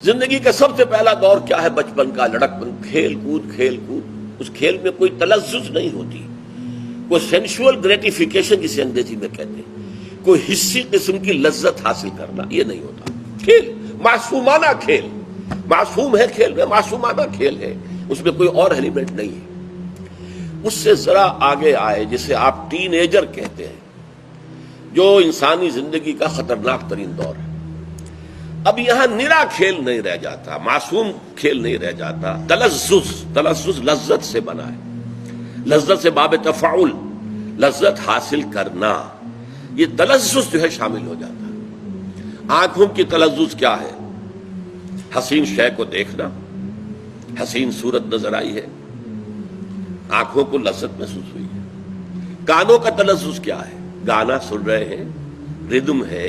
زندگی کا سب سے پہلا دور کیا ہے؟ بچپن کا، لڑکپن، کھیل کود۔ اس کھیل میں کوئی تلذذ نہیں ہوتی، کوئی سینشول گریٹیفیکیشن جسے انگریزی میں کہتے ہیں، کوئی حصی قسم کی لذت حاصل کرنا، یہ نہیں ہوتا۔ کھیل معصومانہ کھیل، معصوم ہے کھیل میں، معصومانہ کھیل ہے، اس میں کوئی اور ایلیمنٹ نہیں ہے۔ اس سے ذرا آگے آئے جسے آپ ٹین ایجر کہتے ہیں، جو انسانی زندگی کا خطرناک ترین دور ہے۔ اب یہاں نرا کھیل نہیں رہ جاتا، معصوم کھیل نہیں رہ جاتا، تلذذ لذت سے بنا ہے، لذت سے باب تفاعل، لذت حاصل کرنا، یہ تلذذ جو ہے شامل ہو جاتا ہے۔ آنکھوں کی تلذذ کیا ہے؟ حسین شے کو دیکھنا، حسین صورت نظر آئی ہے، آنکھوں کو لذت محسوس ہوئی ہے۔ کانوں کا تلذذ کیا ہے؟ گانا سن رہے ہیں، ردم ہے،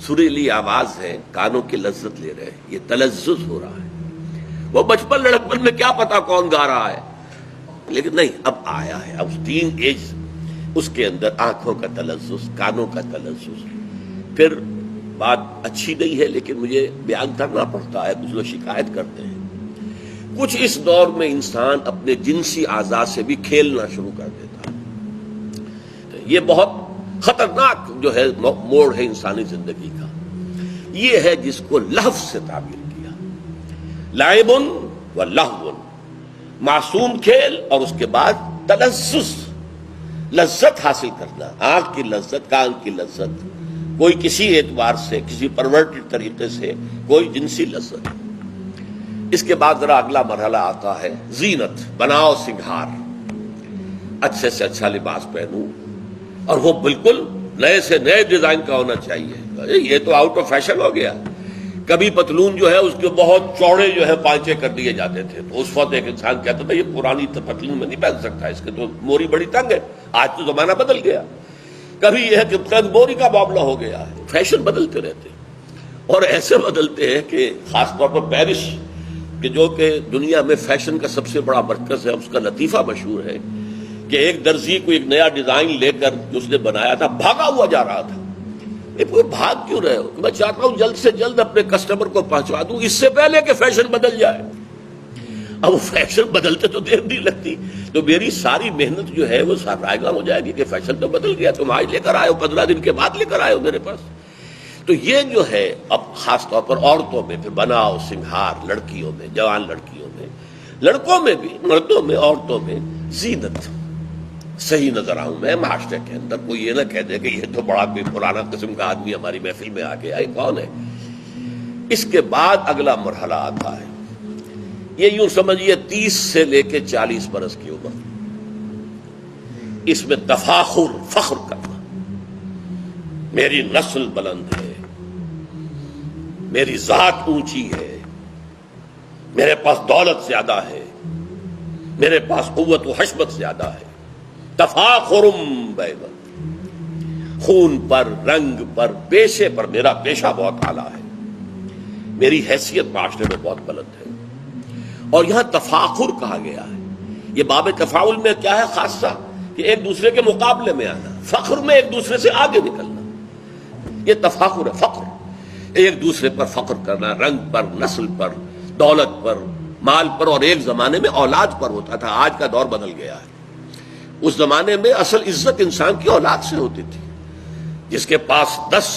سریلی آواز ہے، کانوں کی لذت لے رہے ہیں، یہ تلذذ ہو رہا ہے۔ وہ بچپن لڑکپن میں کیا پتا کون گا رہا ہے، لیکن نہیں، اب آیا ہے، اب ٹین ایج، اس کے اندر آنکھوں کا تلذذ، کانوں کا تلذذ۔ پھر بات اچھی نہیں ہے لیکن مجھے بیان کرنا پڑتا ہے، کچھ لوگ شکایت کرتے ہیں، کچھ اس دور میں انسان اپنے جنسی اعضاء سے بھی کھیلنا شروع کر دیتا ہے۔ یہ بہت خطرناک جو ہے موڑ ہے انسانی زندگی کا، یہ ہے جس کو لہو سے تعبیر کیا، لعب و لہو، معصوم کھیل اور اس کے بعد تلذذ، لذت حاصل کرنا، آنکھ کی لذت، کان کی لذت، کوئی کسی اعتبار سے، کسی پرورٹڈ طریقے سے کوئی جنسی لذت۔ اس کے بعد ذرا اگلا مرحلہ آتا ہے زینت، بناؤ سنگھار، اچھے سے اچھا لباس پہنوں، اور وہ بالکل نئے سے نئے ڈیزائن کا ہونا چاہیے۔ یہ تو آؤٹ آف فیشن ہو گیا۔ کبھی پتلون جو ہے اس کے بہت چوڑے جو ہے پانچے کر دیے جاتے تھے، تو اس وقت ایک انسان کہتا تھا یہ پرانی پتلون میں نہیں پہن سکتا، اس کے تو موری بڑی تنگ ہے۔ آج تو زمانہ بدل گیا، کبھی یہ ہے کہ تنگ موری کا معاملہ ہو گیا ہے۔ فیشن بدلتے رہتے ہیں، اور ایسے بدلتے ہیں کہ خاص طور پر پیرس کہ جو کہ دنیا میں فیشن کا سب سے بڑا مرکز ہے، اس کا لطیفہ مشہور ہے کہ ایک درزی کو ایک نیا ڈیزائن لے کر جو اس نے بنایا تھا، بھاگا ہوا جا رہا تھا۔ بھاگ کیوں رہے ہو؟ میں چاہتا ہوں جلد سے جلد اپنے کسٹمر کو پہنچوا دوں اس سے پہلے کہ فیشن بدل جائے۔ اب فیشن بدلتے تو دیر نہیں لگتی، تو میری ساری محنت جو ہے وہ رائے گاں ہو جائے گی کہ فیشن تو بدل گیا، تم آج لے کر آئے ہو، 15 دن کے بعد لے کر آئے ہو میرے پاس۔ تو یہ جو ہے اب خاص طور پر عورتوں میں پھر بناؤ سنگھار، لڑکیوں میں، جوان لڑکیوں میں، لڑکوں میں بھی، مردوں میں، عورتوں میں زینت صحیح نظر آؤں میں معاشرے کے اندر۔ کوئی یہ نہ کہہ دے کہ یہ تو بڑا کوئی پرانا قسم کا آدمی ہماری محفل میں آ گیا، یہ کون ہے؟ اس کے بعد اگلا مرحلہ آتا ہے، یہ یوں سمجھیے 30 سے لے کے 40 برس کی عمر، اس میں تفاخر، فخر کرنا، میری نسل بلند ہے، میری ذات اونچی ہے، میرے پاس دولت زیادہ ہے، میرے پاس قوت و حشمت زیادہ ہے۔ تفاخرم بین، خون پر، رنگ پر، پیشے پر میرا پیشہ بہت اعلیٰ ہے، میری حیثیت معاشرے میں بہت بلند ہے۔ اور یہاں تفاخر کہا گیا ہے، یہ باب تفاعل میں کیا ہے خاصہ کہ ایک دوسرے کے مقابلے میں آنا، فخر میں ایک دوسرے سے آگے نکلنا، یہ تفاخر ہے، فخر، ایک دوسرے پر فخر کرنا، رنگ پر، نسل پر، دولت پر، مال پر، اور ایک زمانے میں اولاد پر ہوتا تھا، آج کا دور بدل گیا ہے۔ اس زمانے میں اصل عزت انسان کی اولاد سے ہوتی تھی، جس کے پاس 10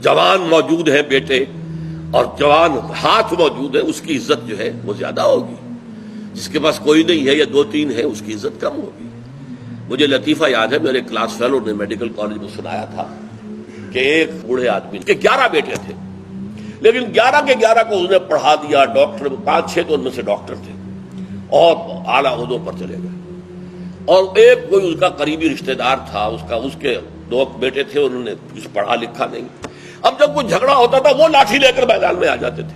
جوان موجود ہیں بیٹے اور جوان ہاتھ موجود ہیں، اس کی عزت جو ہے وہ زیادہ ہوگی، جس کے پاس کوئی نہیں ہے یا 2-3 ہے اس کی عزت کم ہوگی۔ مجھے لطیفہ یاد ہے، میرے کلاس فیلو نے میڈیکل کالج میں سنایا تھا کہ ایک بوڑھے آدمی کے 11 بیٹے تھے، لیکن 11 کے 11 کو اس نے پڑھا دیا، ڈاکٹر 5-6 تو ان میں سے ڈاکٹر تھے اور اعلیٰ عہدوں پر چلے گئے، اور ایک کوئی اس کا قریبی رشتہ دار تھا، اس کے 2 بیٹے تھے، انہوں نے کچھ پڑھا لکھا نہیں۔ اب جب کوئی جھگڑا ہوتا تھا وہ لاٹھی لے کر میدان میں آ جاتے تھے،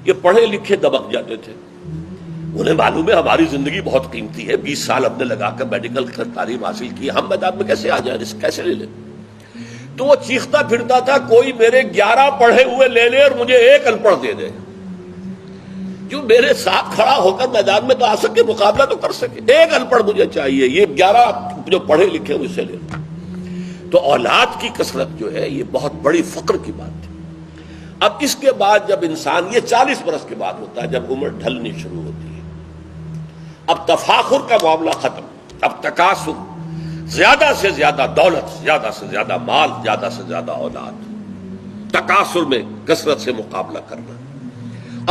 یہ پڑھے لکھے دبک جاتے تھے، انہیں معلوم ہے ہماری زندگی بہت قیمتی ہے، 20 سال اپنے لگا کر میڈیکل تعلیم حاصل کی، ہم میدان میں کیسے آ جائیں، رسک کیسے لے لیں؟ تو وہ چیختا پھرتا تھا، کوئی میرے 11 پڑھے ہوئے لے لے اور مجھے ایک ان پڑھ دے دے، جو میرے ساتھ کھڑا ہو کر میدان میں تو آ سکے، مقابلہ تو کر سکے، ایک ان پڑھ مجھے چاہیے، یہ 11 جو پڑھے لکھے مجھ سے لے۔ تو اولاد کی کثرت جو ہے یہ بہت بڑی فخر کی بات ہے، اب اس کے بعد جب انسان، یہ 40 برس کے بعد ہوتا ہے جب عمر ڈھلنی شروع ہوتی ہے، اب تفاخر کا معاملہ ختم، اب تکاثر، زیادہ سے زیادہ دولت، زیادہ سے زیادہ مال، زیادہ سے زیادہ اولاد، تکاثر میں کثرت سے مقابلہ کرنا۔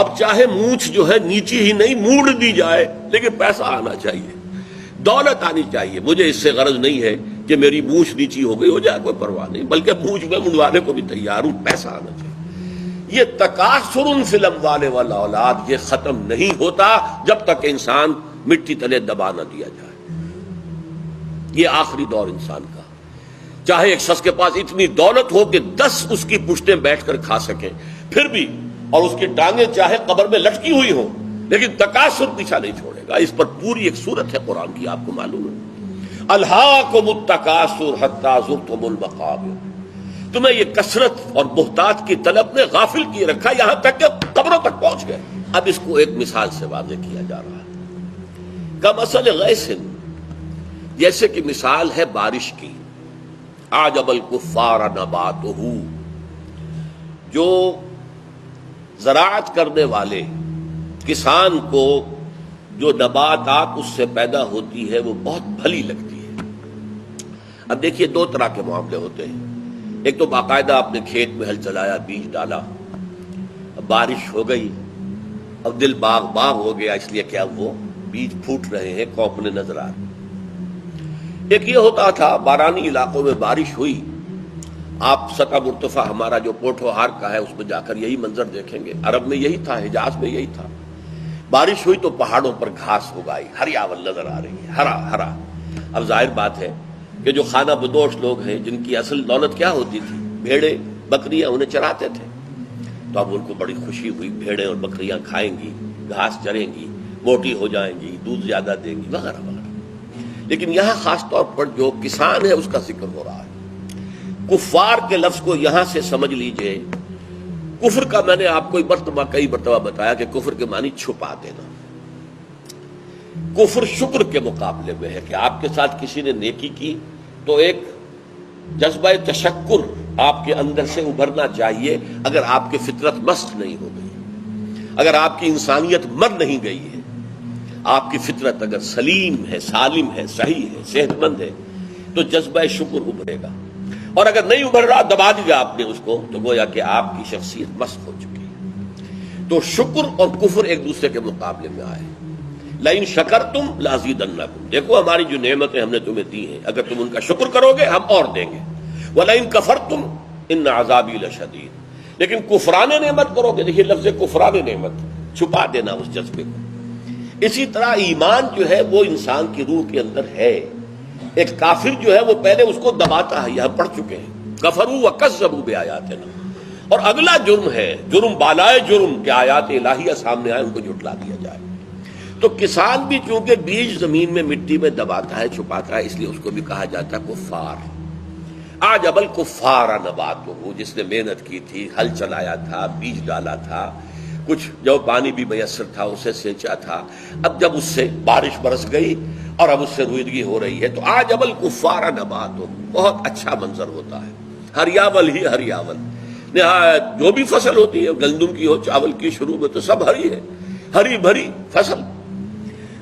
اب چاہے مونچھ جو ہے نیچی ہی نہیں موڑ دی جائے، لیکن پیسہ آنا چاہیے، دولت آنی چاہیے۔ مجھے اس سے غرض نہیں ہے کہ میری مونچھ نیچی ہو گئی، ہو جائے کوئی پرواہ نہیں، بلکہ مونچھ میں منڈوانے کو بھی تیار ہوں، پیسہ آنا چاہیے۔ یہ تکاثر فی الاموال والاولاد یہ ختم نہیں ہوتا جب تک انسان مٹی تلے دبا نہ دیا جائے۔ یہ آخری دور انسان کا، چاہے ایک شخص کے پاس اتنی دولت ہو کہ 10 اس کی پشتیں بیٹھ کر کھا سکیں پھر بھی، اور اس کی ٹانگیں چاہے قبر میں لٹکی ہوئی ہوں، لیکن تکاثر پیچھا نہیں چھوڑے گا۔ اس پر پوری ایک صورت ہے قرآن کی، آپ کو معلوم ہے، الہاکم التکاثر حتی زرتم المقابر، تمہیں یہ کثرت اور بہتات کی طلب نے غافل کیے رکھا یہاں تک کہ قبروں تک پہنچ گئے۔ اب اس کو ایک مثال سے واضح کیا جا رہا ہے، کمثل غیث، جیسے کہ مثال ہے بارش کی، اعجب الکفار نباتہ، جو زراعت کرنے والے کسان کو جو نباتات اس سے پیدا ہوتی ہے وہ بہت بھلی لگتی ہے۔ اب دیکھیے دو طرح کے معاملے ہوتے ہیں، ایک تو باقاعدہ آپ نے کھیت میں ہل چلایا، بیج ڈالا، اب بارش ہو گئی، اب دل باغ باغ ہو گیا، اس لیے کیا وہ بیج پھوٹ رہے ہیں، کوپنے نظر آ رہے۔ ایک یہ ہوتا تھا بارانی علاقوں میں بارش ہوئی، آپ سطح مرتفع ہمارا جو پوٹھوہار کا ہے اس میں جا کر یہی منظر دیکھیں گے، عرب میں یہی تھا، حجاز میں یہی تھا، بارش ہوئی تو پہاڑوں پر گھاس اگائی، ہریاول نظر آ رہی ہے، ہرا ہرا۔ اب ظاہر بات ہے کہ جو خانہ بدوش لوگ ہیں، جن کی اصل دولت کیا ہوتی تھی، بھیڑیں بکریاں انہیں چراتے تھے، تو اب ان کو بڑی خوشی ہوئی، بھیڑیں اور بکریاں کھائیں گی، گھاس چریں گی، موٹی ہو جائیں گی، دودھ زیادہ دیں گی، وغیرہ وغیرہ۔ لیکن یہاں خاص طور پر جو کسان ہے اس کا ذکر ہو رہا ہے۔ کفار کے لفظ کو یہاں سے سمجھ لیجئے، کفر کا میں نے آپ کو کئی مرتبہ بتایا کہ کفر کے معنی چھپا دینا۔ کفر شکر کے مقابلے میں ہے کہ آپ کے ساتھ کسی نے نیکی کی تو ایک جذبہ تشکر آپ کے اندر سے ابھرنا چاہیے، اگر آپ کی فطرت مسخ نہیں ہو گئی، اگر آپ کی انسانیت مر نہیں گئی ہے، آپ کی فطرت اگر سلیم ہے، سالم ہے، صحیح ہے، صحت مند ہے، تو جذبہ شکر ابھرے گا، اور اگر نہیں ابھر رہا، دبا دیا آپ نے اس کو، تو گویا کہ آپ کی شخصیت مسخ ہو چکی ہے۔ تو شکر اور کفر ایک دوسرے کے مقابلے میں آئے۔ لئن شکرتم لازیدنکم، دیکھو ہماری جو نعمتیں ہم نے تمہیں دی ہیں، اگر تم ان کا شکر کرو گے ہم اور دیں گے، ولئن کفرتم ان عذابی لشدید، لیکن کفران نعمت کرو گے، دیکھیے لفظ کفران نعمت، چھپا دینا اس جذبے کو۔ اسی طرح ایمان جو ہے وہ انسان کی روح کے اندر ہے، ایک کافر جو ہے وہ پہلے اس کو دباتا ہے، یہاں پڑھ چکے ہیں، کفروا وکذبوا بآیاتنا، اور اگلا جرم ہے، جرم بالائے جرم کہ آیات الہیہ سامنے آئے ان کو جھٹلا دیا جائے۔ تو کسان بھی چونکہ بیج زمین میں مٹی میں دباتا ہے، چھپاتا ہے، اس لیے اس کو بھی کہا جاتا ہے کفار۔ اعجب الکفار نباتہ، جس نے محنت کی تھی، ہل چلایا تھا، بیج ڈالا تھا، کچھ جو پانی بھی میسر تھا اسے سینچا تھا، اب جب اس سے بارش برس گئی اور اب اس سے رویدگی ہو رہی ہے، تو اعجب الکفار نباتہ، بہت اچھا منظر ہوتا ہے، ہریاول ہی ہریاول، نہایت جو بھی فصل ہوتی ہے، گندم کی ہو، چاول کی، شروع میں تو سب ہری ہے، ہری بھری فصل۔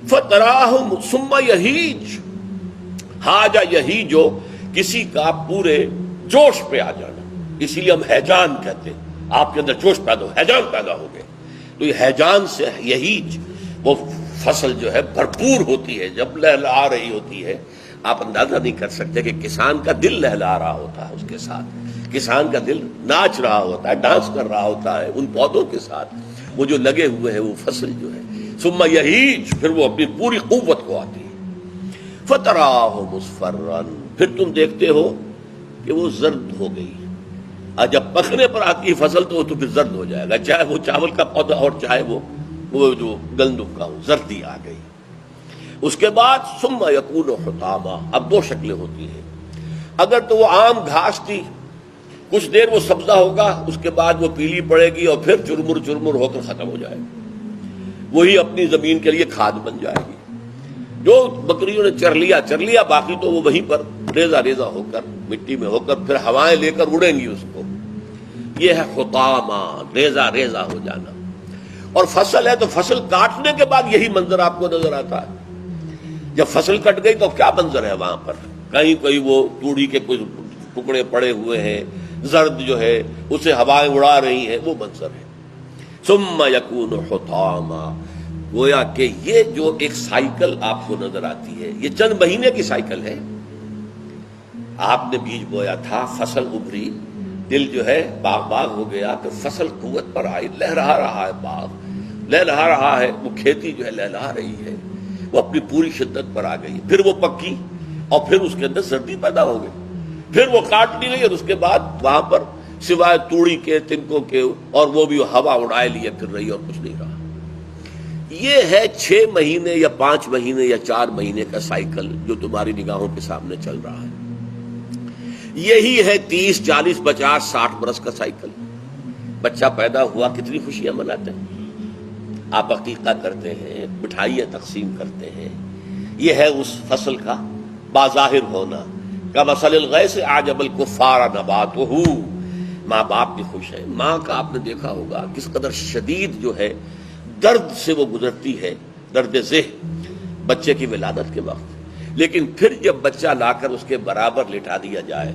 فتراہم ثم یہیج، حاجہ یہیجو، کسی کا پورے جوش پہ آ جانا، اسی لیے ہم ہیجان کہتے ہیں، آپ کے اندر جوش پیدا ہو، ہیجان پیدا ہو گئے، تو یہ ہیجان سے یہیج، وہ فصل جو ہے بھرپور ہوتی ہے، جب لہلہا رہی ہوتی ہے، آپ اندازہ نہیں کر سکتے کہ کسان کا دل لہلہا رہا ہوتا ہے اس کے ساتھ، کسان کا دل ناچ رہا ہوتا ہے، ڈانس کر رہا ہوتا ہے ان پودوں کے ساتھ، وہ جو لگے ہوئے ہیں وہ فصل جو ہے، ثم یہیج، پھر وہ اپنی پوری قوت کو آتی ہے، فتراہ مصفرا، پھر تم دیکھتے ہو کہ وہ زرد ہو گئی، اور جب پکنے پر آتی ہے فصل تو پھر زرد ہو جائے گا، چاہے وہ چاول کا پودا اور چاہے وہ جو گندم کا ہو، زردی آ گئی۔ اس کے بعد ثم یکون حطاما، اب دو شکلیں ہوتی ہیں، اگر تو وہ عام گھاس تھی، کچھ دیر وہ سبزہ ہوگا، اس کے بعد وہ پیلی پڑے گی اور پھر چرمر چرمر ہو کر ختم ہو جائے گی، وہی اپنی زمین کے لیے کھاد بن جائے گی، جو بکریوں نے چر لیا، باقی تو وہ وہیں پر ریزہ ریزہ ہو کر مٹی میں ہو کر پھر ہوائیں لے کر اڑیں گی اس کو، یہ ہے خطامہ، ریزہ ریزہ ہو جانا. اور فصل ہے تو فصل کاٹنے کے بعد یہی منظر آپ کو نظر آتا ہے. جب فصل کٹ گئی تو کیا منظر ہے وہاں پر؟ کہیں کہیں وہ توڑی کے کچھ ٹکڑے پڑے ہوئے ہیں، زرد جو ہے اسے ہوائیں اڑا رہی ہیں، وہ منظر ہے. ثم یکون حطاما، گویا کہ یہ جو ایک سائیکل آپ کو نظر آتی ہے یہ چند مہینے کی سائیکل ہے. آپ نے بیج بویا تھا، فصل ابھری، دل جو ہے باغ باغ ہو گیا، پھر فصل قوت پر آئی، لہرا رہا ہے باغ، لہرا رہا ہے، وہ کھیتی جو ہے لہلا رہی ہے، وہ اپنی پوری شدت پر آ گئی. پھر وہ پکی اور پھر اس کے اندر سردی پیدا ہو گئی، پھر وہ کاٹ لی گئی، اور اس کے بعد وہاں پر سوائے توڑی کے، تنکوں کے، اور وہ بھی ہوا اڑائے لیے پھر رہی اور کچھ نہیں رہا. یہ ہے 6 مہینے یا 5 مہینے یا 4 مہینے کا سائیکل جو تمہاری نگاہوں کے سامنے چل رہا ہے. یہی ہے 30 40 50 60 برس کا سائیکل. بچہ پیدا ہوا، کتنی خوشیاں مناتے ہیں، آپ عقیقہ کرتے ہیں، مٹھائیاں تقسیم کرتے ہیں. یہ ہے اس فصل کا باظاہر ہونا. کمثل الغیث اعجب الکفار نباتہ، ماں باپ بھی خوش ہیں. ماں کا آپ نے دیکھا ہوگا کس قدر شدید جو ہے درد سے وہ گزرتی ہے، درد ذہ بچے کی ولادت کے وقت. لیکن پھر جب بچہ لا کر اس کے برابر لٹا دیا جائے،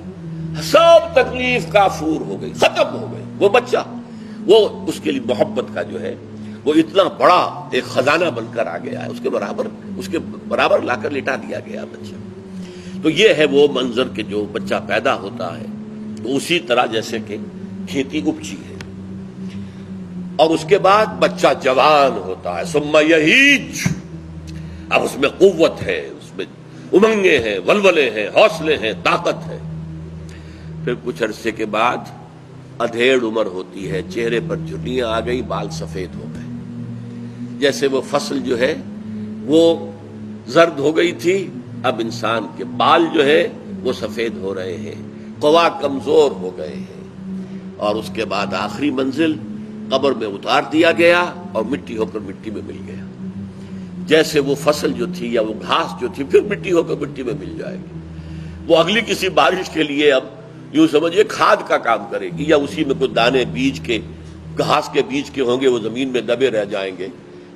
سب تکلیف کافور ہو گئی، ختم ہو گئی. وہ بچہ، وہ اس کے لیے محبت کا جو ہے وہ اتنا بڑا ایک خزانہ بن کر آ گیا ہے، اس کے برابر لا کر لٹا دیا گیا بچہ. تو یہ ہے وہ منظر کہ جو بچہ پیدا ہوتا ہے تو اسی طرح جیسے کہ کھیتی اپجی ہے، اور اس کے بعد بچہ جوان ہوتا ہے. ثم یہیج، اب اس میں قوت ہے، اس میں امنگیں ہیں، ولولے ہیں، حوصلے ہیں، طاقت ہے. پھر کچھ عرصے کے بعد ادھیڑ عمر ہوتی ہے، چہرے پر جھریاں آ گئی، بال سفید ہو گئے. جیسے وہ فصل جو ہے وہ زرد ہو گئی تھی، اب انسان کے بال جو ہے وہ سفید ہو رہے ہیں، قوا کمزور ہو گئے ہیں. اور اس کے بعد آخری منزل قبر میں اتار دیا گیا اور مٹی ہو کر مٹی میں مل گیا. جیسے وہ فصل جو تھی یا وہ گھاس جو تھی پھر مٹی ہو کر مٹی میں مل جائے گی، وہ اگلی کسی بارش کے لیے اب یوں سمجھے کھاد کا کام کرے گی، یا اسی میں کچھ دانے بیج کے، گھاس کے بیج کے ہوں گے، وہ زمین میں دبے رہ جائیں گے،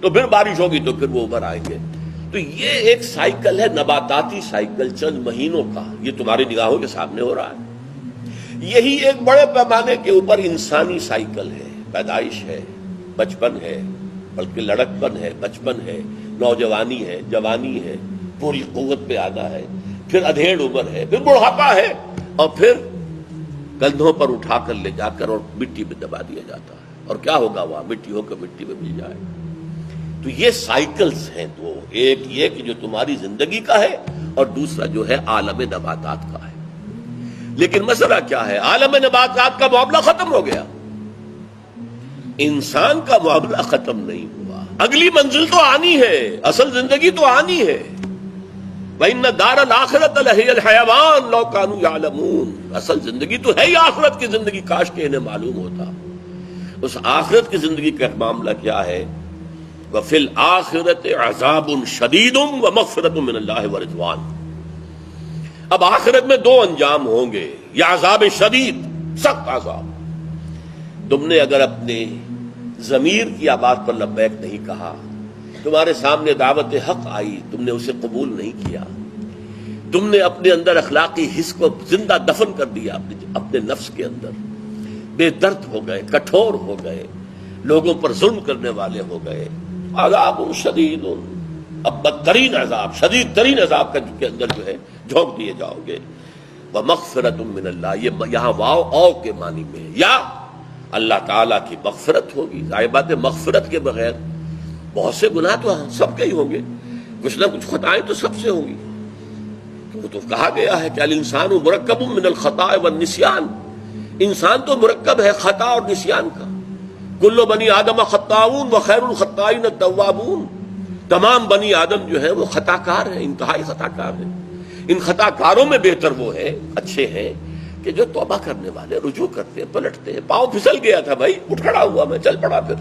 تو پھر بارش ہوگی تو پھر وہ ابھر آئیں گے. تو یہ ایک سائیکل ہے، نباتاتی سائیکل چند مہینوں کا، یہ تمہاری نگاہوں کے سامنے ہو رہا ہے. یہی ایک بڑے پیمانے کے اوپر انسانی سائیکل ہے. پیدائش ہے، بچپن ہے، بلکہ لڑکپن ہے، بچپن ہے، نوجوانی ہے، جوانی ہے، پوری قوت پہ آنا ہے، پھر ادھیڑ عمر ہے، پھر بڑھاپا ہے، اور پھر کندھوں پر اٹھا کر لے جا کر اور مٹی میں دبا دیا جاتا ہے. اور کیا ہوگا وہاں؟ مٹی ہو کر مٹی میں مل جائے. تو یہ سائیکلز ہیں دو، ایک یہ کہ جو تمہاری زندگی کا ہے، اور دوسرا جو ہے عالم نباتات کا ہے. لیکن مسئلہ کیا ہے؟ عالم نباتات کا معاملہ ختم ہو گیا، انسان کا معاملہ ختم نہیں ہوا. اگلی منزل تو آنی ہے، اصل زندگی تو آنی ہے. وَإِنَّ دَارَ الْآخِرَةَ لَهِيَ الْحَيَوَانُ لَوْ كَانُوا يَعْلَمُونَ. اصل زندگی تو ہے ہی آخرت کی زندگی، کاش کہ انہیں معلوم ہوتا. اس آخرت کی زندگی کا معاملہ کیا ہے؟ وَفِي الْآخِرَةِ عَذَابٌ شَدِيدٌ وَمَغْفِرَةٌ مِّنَ اللَّهِ وَرِضْوَانٌ. اب آخرت میں 2 انجام ہوں گے، یا عذاب شدید، سخت عذاب. تم نے اگر اپنے ضمیر کی بات پر لبیک نہیں کہا، تمہارے سامنے دعوت حق آئی، تم نے اسے قبول نہیں کیا، تم نے اپنے اندر اخلاقی حس کو زندہ دفن کر دیا، اپنے نفس کے اندر بے درد ہو گئے، کٹھور ہو گئے، لوگوں پر ظلم کرنے والے ہو گئے. عذاب شدید، اب بدترین عذاب، شدید ترین عذاب کے اندر جو ہے جھونک دیے جاؤ گے. وَمَغْفِرَةٌ مِّنَ اللَّهِ، یہ یہاں واو او کے معنی میں ہے، یا اللہ تعالیٰ کی مغفرت ہوگی. ظاہر بات ہے مغفرت کے بغیر بہت سے گناہ تو سب کے ہی ہوں گے، کچھ نہ کچھ خطائیں تو سب سے ہوں گی. وہ تو کہا گیا ہے کہ الانسان مرکب من الخطاء والنسیان، انسان تو مرکب ہے خطا اور نسیان کا. کل بنی آدم خطاؤون وخیر الخطائین التوابون. تمام بنی آدم جو ہے وہ خطا کار ہیں، انتہائی خطا کار ہیں. ان خطا کاروں میں بہتر وہ ہیں، اچھے ہیں کہ جو توبہ کرنے والے، رجوع کرتے ہیں، پلٹتے ہیں. پاؤں پھسل گیا تھا بھائی، اٹھ کھڑا ہوا میں، چل پڑا پھر.